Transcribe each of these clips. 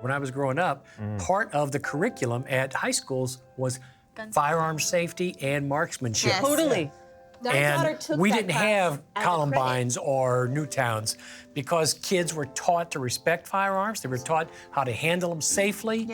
when I was growing up, part of the curriculum at high schools was firearm safety and marksmanship. Yes. Totally. And we didn't have Columbines or Newtowns because kids were taught to respect firearms. They were taught how to handle them safely,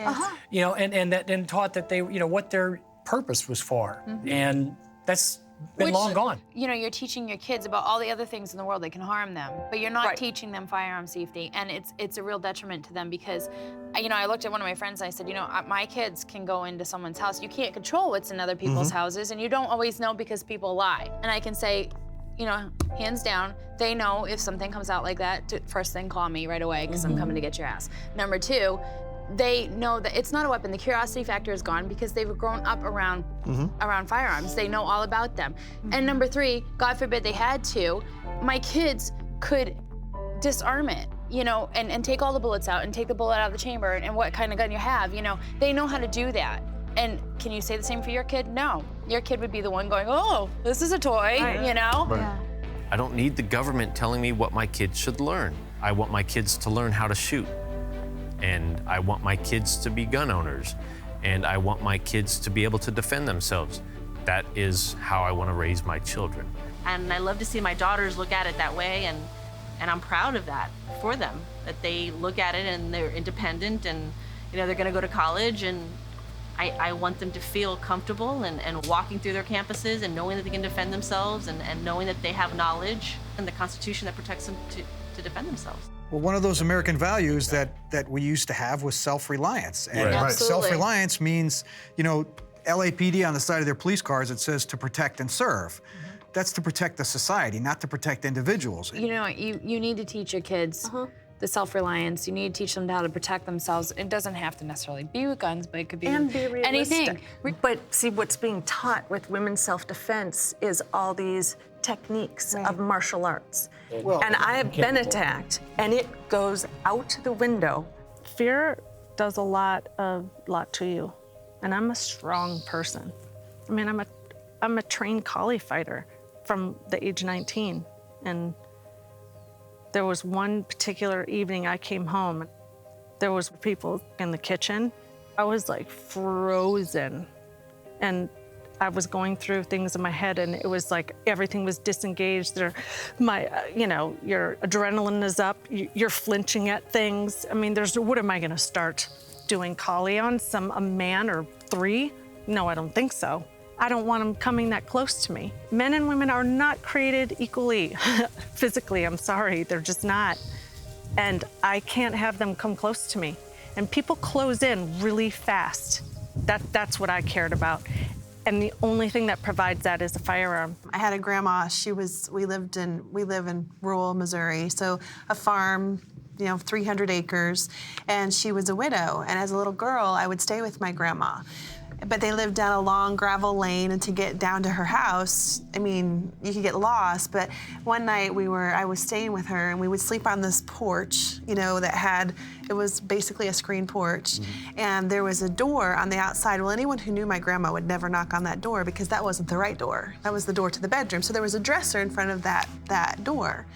you know, and taught that they, you know, what their purpose was for. And that's been long gone. You know, you're teaching your kids about all the other things in the world that can harm them, but you're not Right. teaching them firearm safety, and it's a real detriment to them because, you know, I looked at one of my friends and I said, you know, my kids can go into someone's house. You can't control what's in other people's houses, and you don't always know because people lie. And I can say, you know, hands down, they know if something comes out like that, to first thing call me right away because I'm coming to get your ass. Number two, they know that it's not a weapon. The curiosity factor is gone because they've grown up around firearms. They know all about them. And number three, God forbid they had to, my kids could disarm it, you know, and take all the bullets out and take the bullet out of the chamber and what kind of gun you have, you know. They know how to do that. And can you say the same for your kid? No. Your kid would be the one going, oh, this is a toy, you know? Right. I don't need the government telling me what my kids should learn. I want my kids to learn how to shoot. And I want my kids to be gun owners. And I want my kids to be able to defend themselves. That is how I want to raise my children. And I love to see my daughters look at it that way, and I'm proud of that for them, that they look at it and they're independent and, you know, they're gonna go to college, and I want them to feel comfortable and walking through their campuses and knowing that they can defend themselves and knowing that they have knowledge and the Constitution that protects them to defend themselves. Well, one of those American values that we used to have was self-reliance. And Right. self-reliance means, you know, LAPD on the side of their police cars, it says to protect and serve. That's to protect the society, not to protect individuals. You know, you need to teach your kids the self-reliance. You need to teach them how to protect themselves. It doesn't have to necessarily be with guns, but it could be anything. But see, what's being taught with women's self-defense is all these techniques of martial arts. Well, and I have been attacked, and it goes out the window. Fear does a lot to you, and I'm a strong person. I mean, I'm a trained collie fighter from the age 19, and there was one particular evening I came home. There was people in the kitchen. I was like frozen, and I was going through things in my head, and it was like everything was disengaged. You know, your adrenaline is up. You're flinching at things. I mean, what am I going to start doing collie on a man or three? No, I don't think so. I don't want them coming that close to me. Men and women are not created equally. Physically, I'm sorry, they're just not. And I can't have them come close to me. And people close in really fast. That's what I cared about. And the only thing that provides that is a firearm. I had a grandma. We live in rural Missouri, so a farm, you know, 300 acres, and she was a widow. And as a little girl, I would stay with my grandma. But they lived down a long gravel lane, and to get down to her house, I mean, you could get lost. But one night I was staying with her, and we would sleep on this porch, you know, it was basically a screen porch. And there was a door on the outside. Well, anyone who knew my grandma would never knock on that door because that wasn't the right door. That was the door to the bedroom. So there was a dresser in front of that door.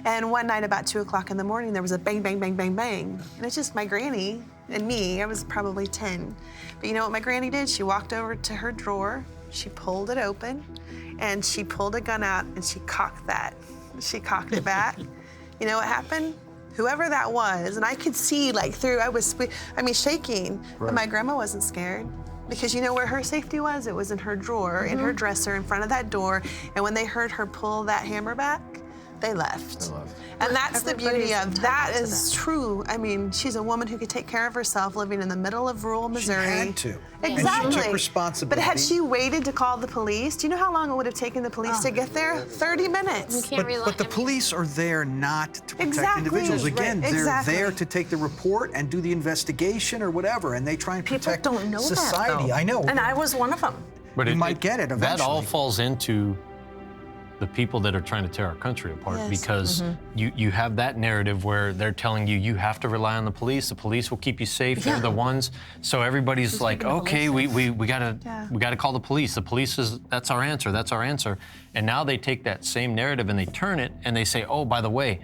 And one night about 2 o'clock in the morning, there was a bang, bang, bang, bang, bang. And it's just my granny and me. I was probably 10. But you know what my granny did? She walked over to her drawer, she pulled it open, and she pulled a gun out and she cocked that. She cocked it back. You know what happened? Whoever that was, and I could see like through, I was shaking, but my grandma wasn't scared. Because you know where her safety was? It was in her drawer, in her dresser, in front of that door. And when they heard her pull that hammer back, they left. And that's the beauty of that is true. I mean, she's a woman who could take care of herself living in the middle of rural Missouri. She had to. Exactly. And she took responsibility. But had she waited to call the police, do you know how long it would have taken the police to get there? 30 minutes. But the police are there not to protect individuals. Again, they're there to take the report and do the investigation or whatever, and they try and protect People don't know society. that, though. I know. And I was one of them. But you might get it eventually. That all falls into the people that are trying to tear our country apart, because you have that narrative where they're telling you have to rely on the police will keep you safe, they're the ones. So everybody's like, okay, we gotta call the police that's our answer. And now they take that same narrative and they turn it and they say, oh, by the way,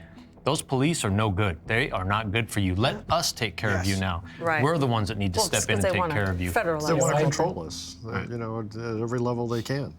those police are no good. They are not good for you. Let us take care of you now. Right. We're the ones that need to step in and take care of you. They want to control us, you know, at every level they can.